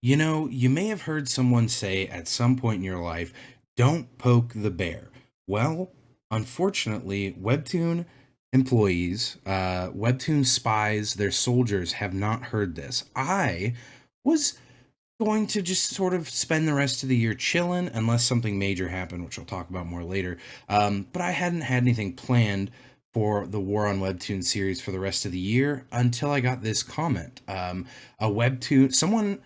You may have heard someone say at some point in your life, don't poke the bear. Well, unfortunately, Webtoon employees, Webtoon spies, their soldiers have not heard this. I was going to just sort of spend the rest of the year chilling unless something major happened, which I'll talk about more later. But I hadn't had anything planned for the War on Webtoon series for the rest of the year until I got this comment. A Webtoon, someone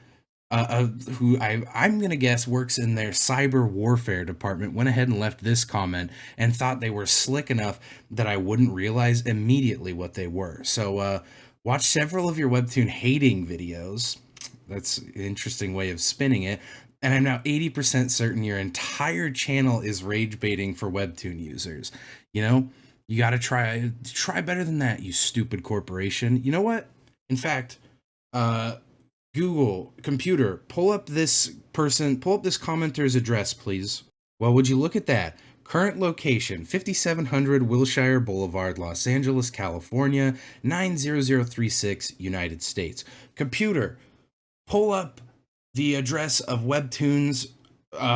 who I'm gonna guess works in their cyber warfare department went ahead and left this comment and thought they were slick enough that I wouldn't realize immediately what they were. So watch several of your Webtoon hating videos. That's an interesting way of spinning it. And I'm now 80% certain your entire channel is rage baiting for Webtoon users. You know, you got to try better than that, you stupid corporation. You know what? In fact, uh, Google, computer, pull up this commenter's address, please. Well, would you look at that? Current location 5700 Wilshire Boulevard, Los Angeles, California, 90036, United States. Computer, pull up the address of Webtoon's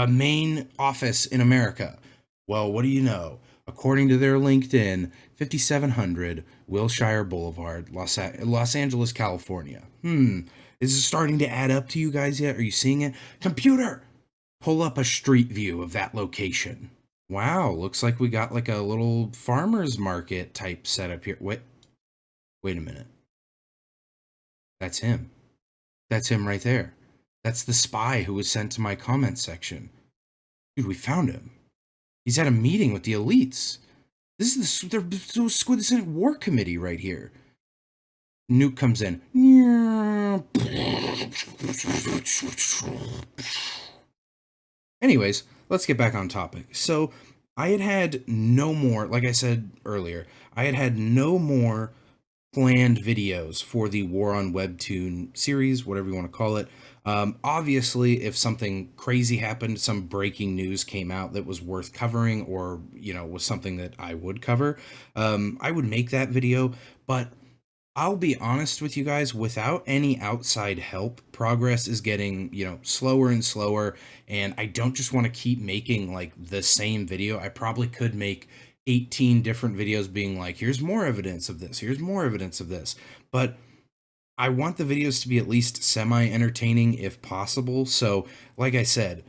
main office in America. Well, what do you know? According to their LinkedIn, 5700 Wilshire Boulevard, Los Angeles, California. Is it starting to add up to you guys yet? Are you seeing it? Computer, pull up a street view of that location. Wow, looks like we got like a little farmer's market type setup here. Wait a minute. That's him. That's him right there. That's the spy who was sent to my comment section. Dude, we found him. He's at a meeting with the elites. This is the SquidTheCynic War Committee right here. Nuke comes in. Anyways, let's get back on topic. So, I had no more, like I said earlier, I had no more planned videos for the War on Webtoon series, whatever you want to call it. Obviously, if something crazy happened, some breaking news came out that was worth covering, or was something that I would cover, I would make that video. But I'll be honest with you guys, without any outside help, progress is getting, slower and slower, and I don't just want to keep making like the same video. I probably could make 18 different videos being like, here's more evidence of this, here's more evidence of this. But I want the videos to be at least semi-entertaining if possible. So, like I said,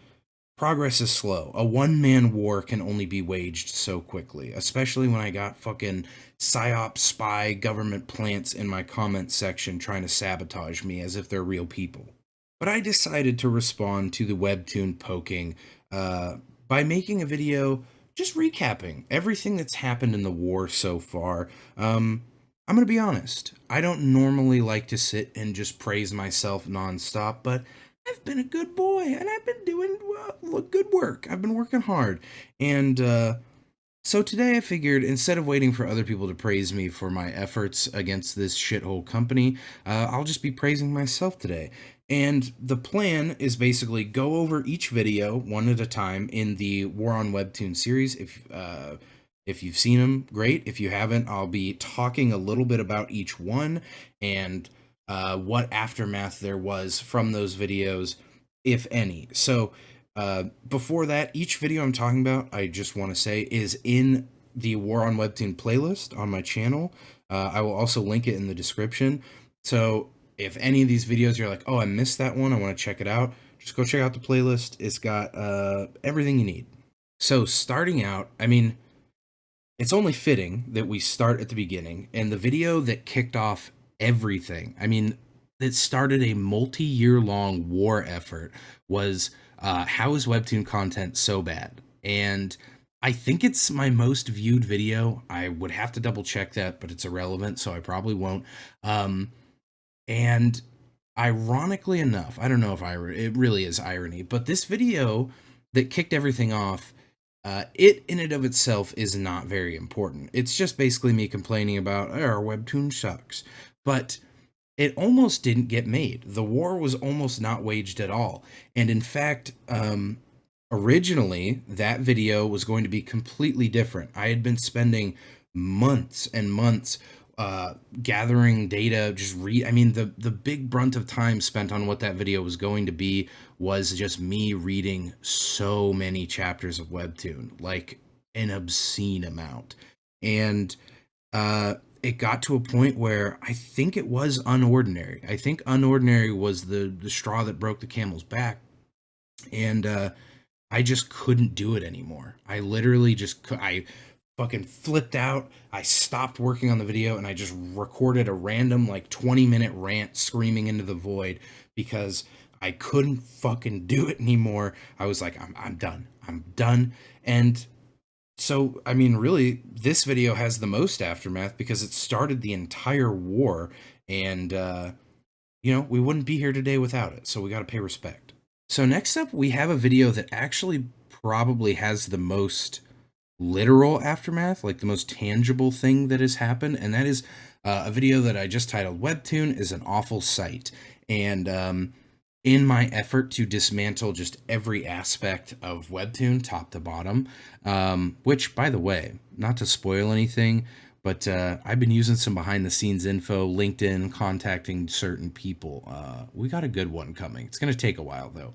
progress is slow. A one-man war can only be waged so quickly, especially when I got fucking psyop spy government plants in my comment section trying to sabotage me as if they're real people. But I decided to respond to the Webtoon poking by making a video just recapping everything that's happened in the war so far. I'm going to be honest, I don't normally like to sit and just praise myself nonstop, but I've been a good boy and I've been doing good work. I've been working hard. And so today I figured instead of waiting for other people to praise me for my efforts against this shithole company, I'll just be praising myself today. And the plan is basically go over each video one at a time in the War on Webtoon series. If you've seen them, great. If you haven't, I'll be talking a little bit about each one and what aftermath there was from those videos, if any. So before that, each video I'm talking about, I just want to say, is in the War on Webtoon playlist on my channel. I will also link it in the description. So if any of these videos you're like, oh, I missed that one, I want to check it out, just go check out the playlist. It's got everything you need. So starting out, I mean, it's only fitting that we start at the beginning, and the video that kicked off everything, I mean, that started a multi-year long war effort was how is Webtoon content so bad? And I think it's my most viewed video. I would have to double check that, but it's irrelevant, so I probably won't. And ironically enough, I don't know if it really is irony, but this video that kicked everything off, it in and of itself is not very important. It's just basically me complaining about our Webtoon sucks. But it almost didn't get made. The war was almost not waged at all. And in fact, originally, that video was going to be completely different. I had been spending months and months gathering data, just I mean, the big brunt of time spent on what that video was going to be was just me reading so many chapters of Webtoon, like an obscene amount. And it got to a point where I think it was Unordinary. I think Unordinary was the straw that broke the camel's back. And I just couldn't do it anymore. I literally just I fucking flipped out. I stopped working on the video and I just recorded a random like 20-minute rant screaming into the void because I couldn't fucking do it anymore. I was like, I'm done. I'm done. And so, I mean, really, this video has the most aftermath because it started the entire war, and we wouldn't be here today without it. So we got to pay respect. So next up, we have a video that actually probably has the most literal aftermath, like the most tangible thing that has happened, and that is a video that I just titled "Webtoon is an awful site." And in my effort to dismantle just every aspect of Webtoon, top to bottom, which, by the way, not to spoil anything, but I've been using some behind-the-scenes info, LinkedIn, contacting certain people. We got a good one coming. It's going to take a while, though.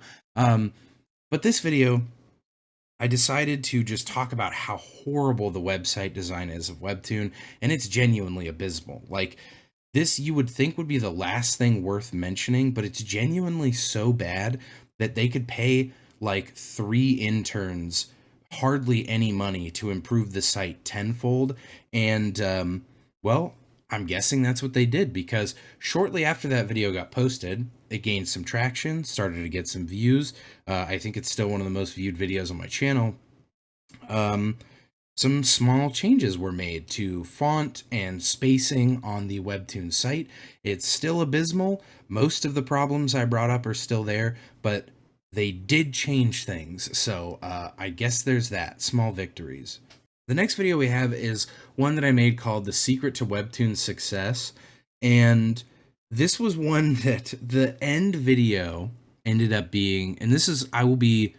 But this video, I decided to just talk about how horrible the website design is of Webtoon, and it's genuinely abysmal. Like, this you would think would be the last thing worth mentioning, but it's genuinely so bad that they could pay like 3 interns hardly any money to improve the site tenfold. And well, I'm guessing that's what they did, because shortly after that video got posted, it gained some traction, started to get some views. I think it's still one of the most viewed videos on my channel. Some small changes were made to font and spacing on the Webtoon site. It's still abysmal. Most of the problems I brought up are still there, but they did change things. So I guess there's that. Small victories. The next video we have is one that I made called The Secret to Webtoon Success. And this was one that the end video ended up being, and this is, I will be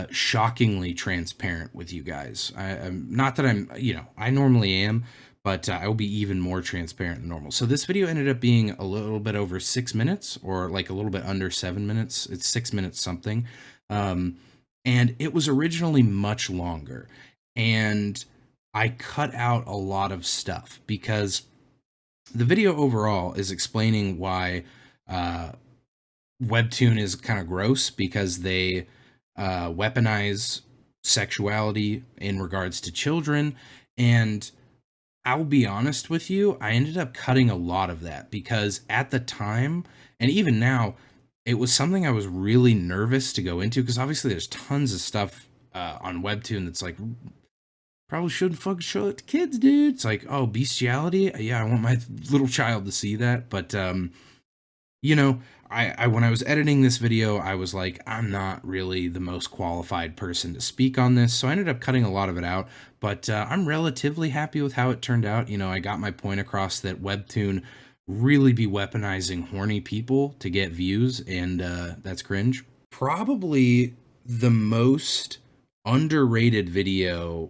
shockingly transparent with you guys. I'm not that I'm, I normally am, but I will be even more transparent than normal. So this video ended up being a little bit over 6 minutes, or like a little bit under 7 minutes. It's 6 minutes something. And it was originally much longer. And I cut out a lot of stuff because the video overall is explaining why Webtoon is kind of gross, because they weaponize sexuality in regards to children. And I'll be honest with you, I ended up cutting a lot of that because at the time, and even now, it was something I was really nervous to go into, because obviously there's tons of stuff on Webtoon that's like, probably shouldn't fucking show it to kids, dude. It's like, oh, bestiality? Yeah, I want my little child to see that. But, I when I was editing this video, I was like, I'm not really the most qualified person to speak on this, so I ended up cutting a lot of it out, but I'm relatively happy with how it turned out. I got my point across that Webtoon really be weaponizing horny people to get views, and that's cringe. Probably the most underrated video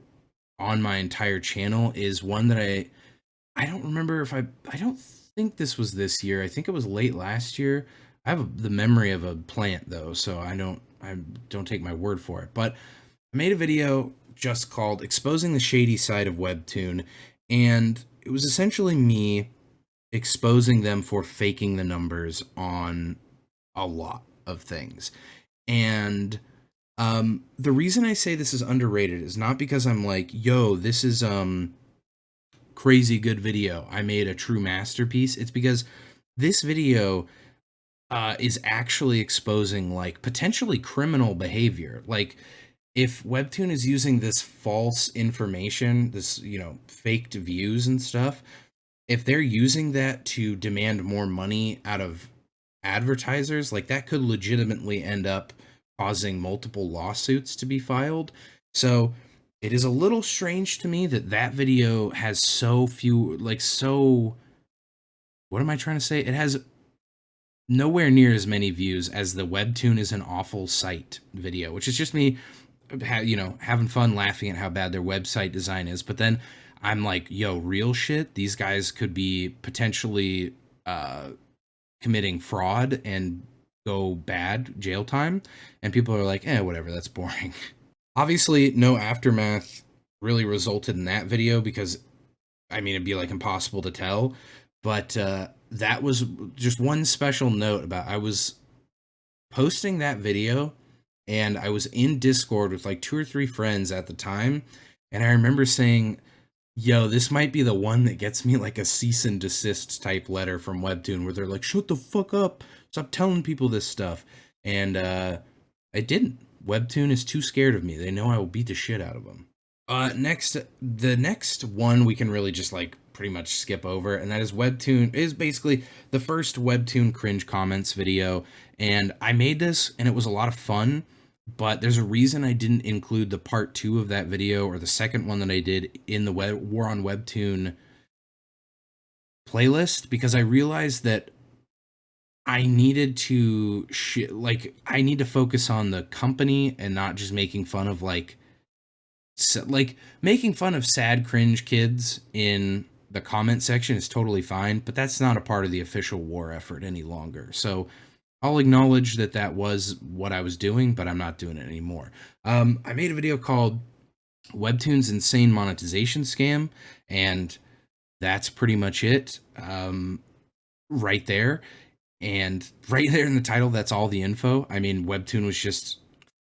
on my entire channel is one that I don't remember if I don't think this was this year. I think it was late last year. I have the memory of a plant though, so I don't take my word for it. But I made a video just called Exposing the Shady Side of Webtoon, and it was essentially me exposing them for faking the numbers on a lot of things. And the reason I say this is underrated is not because I'm like, yo, this is crazy good video, I made a true masterpiece. It's because this video is actually exposing like potentially criminal behavior. Like, if Webtoon is using this false information, this faked views and stuff, if they're using that to demand more money out of advertisers, like that could legitimately end up causing multiple lawsuits to be filed. So it is a little strange to me that that video has so few, what am I trying to say? It has nowhere near as many views as the Webtoon is an awful site video, which is just me, having fun laughing at how bad their website design is. But then I'm like, yo, real shit. These guys could be potentially uh, committing fraud and go bad jail time. And people are like, whatever, that's boring. Obviously, no aftermath really resulted in that video because, I mean, it'd be like impossible to tell. But that was just one special note about I was posting that video and I was in Discord with like 2 or 3 friends at the time. And I remember saying, yo, this might be the one that gets me like a cease and desist type letter from Webtoon where they're like, shut the fuck up. Stop telling people this stuff. And I didn't. Webtoon is too scared of me. They know I will beat the shit out of them. The next one we can really just like pretty much skip over, and that is Webtoon is basically the first Webtoon cringe comments video, and I made this and it was a lot of fun, but there's a reason I didn't include the part 2 of that video or the second one that I did in the War on Webtoon playlist because I realized that I needed to I need to focus on the company and not just making fun of like making fun of sad cringe kids in the comment section is totally fine, but that's not a part of the official war effort any longer. So I'll acknowledge that that was what I was doing, but I'm not doing it anymore. I made a video called Webtoon's Insane Monetization Scam, and that's pretty much it right there. And right there in the title, that's all the info. I mean, Webtoon was just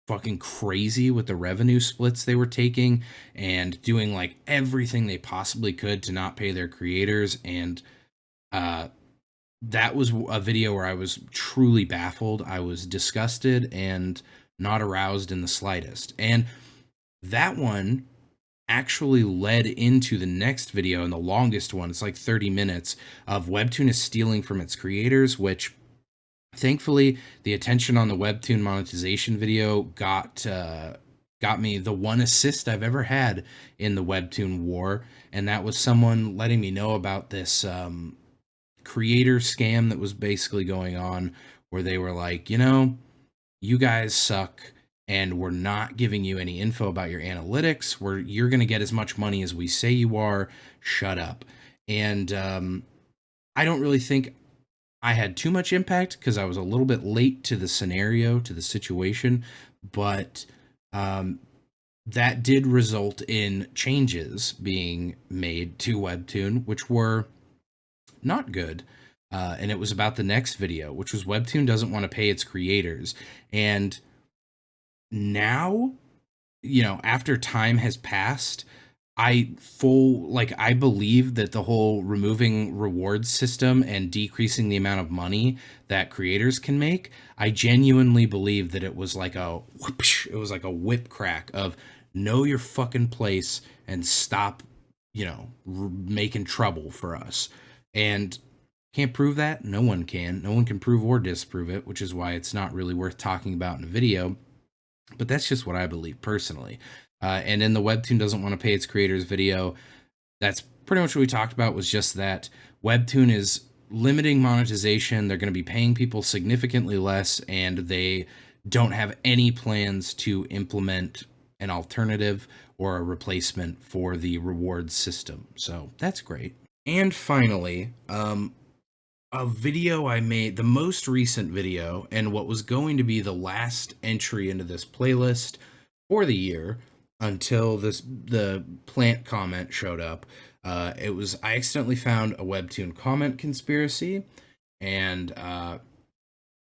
fucking crazy with the revenue splits they were taking and doing like everything they possibly could to not pay their creators. And uh, that was a video where I was truly baffled. I was disgusted and not aroused in the slightest. And that one actually led into the next video and the longest one. It's like 30 minutes of Webtoon is stealing from its creators, which thankfully the attention on the Webtoon monetization video got me the one assist I've ever had in the Webtoon war, and that was someone letting me know about this creator scam that was basically going on where they were like, you guys suck and we're not giving you any info about your analytics, where you're going to get as much money as we say you are, shut up. And I don't really think I had too much impact because I was a little bit late to the scenario, to the situation, but that did result in changes being made to Webtoon, which were not good. And it was about the next video, which was Webtoon doesn't want to pay its creators. And now, after time has passed, I believe that the whole removing rewards system and decreasing the amount of money that creators can make, I genuinely believe that it was like a whoosh, it was like a whip crack of know your fucking place and stop, making trouble for us. And can't prove that. No one can. No one can prove or disprove it, which is why it's not really worth talking about in a video. But that's just what I believe personally. And in the Webtoon doesn't want to pay its creators video, that's pretty much what we talked about, was just that Webtoon is limiting monetization. They're going to be paying people significantly less, and they don't have any plans to implement an alternative or a replacement for the rewards system. So that's great. And finally, a video I made, the most recent video, and what was going to be the last entry into this playlist for the year until the plant comment showed up. It was I accidentally found a Webtoon comment conspiracy, and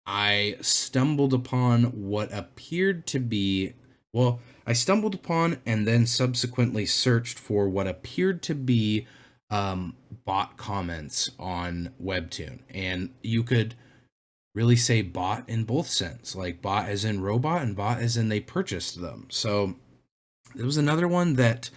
I stumbled upon what appeared to be I stumbled upon and then subsequently searched for what appeared to be bot comments on Webtoon, and you could really say bot in both sense, like bot as in robot and bot as in they purchased them. So it was another one that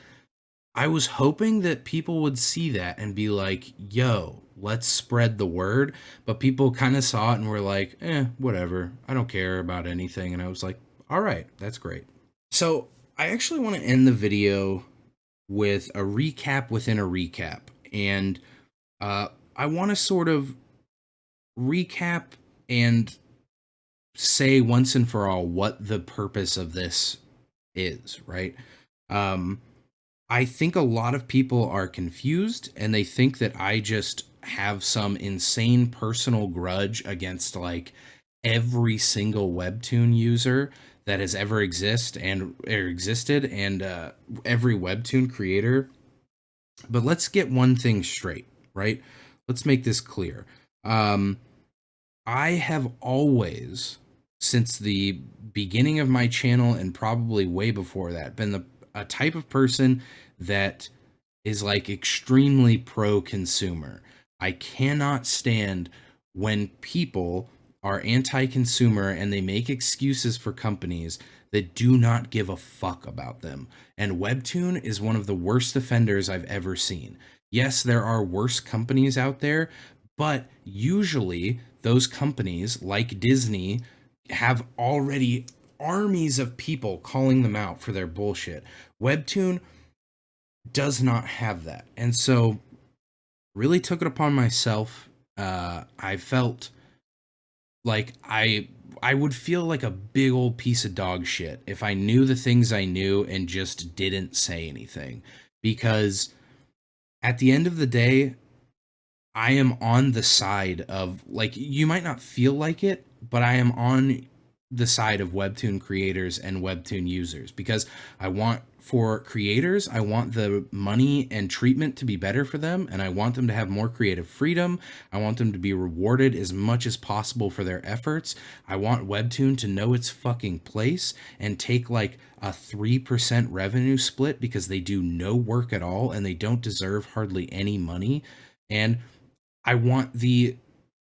I was hoping that people would see that and be like, yo, let's spread the word. But people kind of saw it and were like, whatever, I don't care about anything. And I was like, all right, that's great. So I actually want to end the video with a recap within a recap. And I want to sort of recap and say once and for all what the purpose of this is, right? I think a lot of people are confused and they think that I just have some insane personal grudge against like every single webtoon user that has ever existed and every webtoon creator. But let's get one thing straight, right? Let's make this clear. Um, I have always, since the beginning of my channel and probably way before that, been a type of person that is like extremely pro consumer. I cannot stand when people are anti consumer and they make excuses for companies that do not give a fuck about them. And Webtoon is one of the worst offenders I've ever seen. Yes, there are worse companies out there, but usually those companies, like Disney, have already armies of people calling them out for their bullshit. Webtoon does not have that. And so really took it upon myself. I felt like I would feel like a big old piece of dog shit if I knew the things I knew and just didn't say anything. Because at the end of the day, I am on the side of, like, you might not feel like it, but I am on the side of webtoon creators and webtoon users because I want, for creators, I want the money and treatment to be better for them, and I want them to have more creative freedom. I want them to be rewarded as much as possible for their efforts. I want webtoon to know its fucking place and take like a 3% revenue split because they do no work at all and they don't deserve hardly any money. And I want the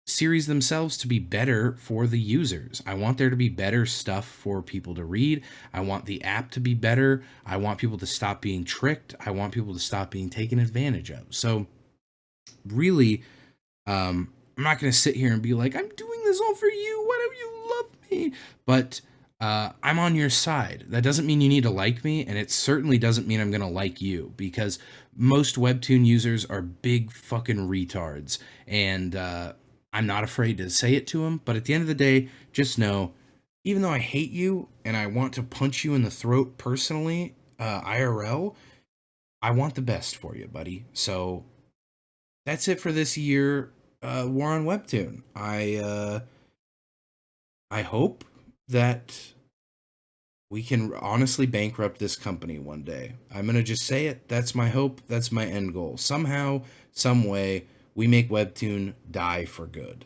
series themselves to be better for the users. I want there to be better stuff for people to read. I want the app to be better. I want people to stop being tricked. I want people to stop being taken advantage of. So, really, I'm not going to sit here and be like, I'm doing this all for you. Why don't you love me? But I'm on your side. That doesn't mean you need to like me, and it certainly doesn't mean I'm going to like you because most Webtoon users are big fucking retards. And I'm not afraid to say it to them. But at the end of the day, just know, even though I hate you and I want to punch you in the throat personally, IRL, I want the best for you, buddy. So that's it for this year. War on Webtoon. I hope that we can honestly bankrupt this company one day. I'm gonna just say it. That's my hope. That's my end goal. Somehow, some way, we make Webtoon die for good.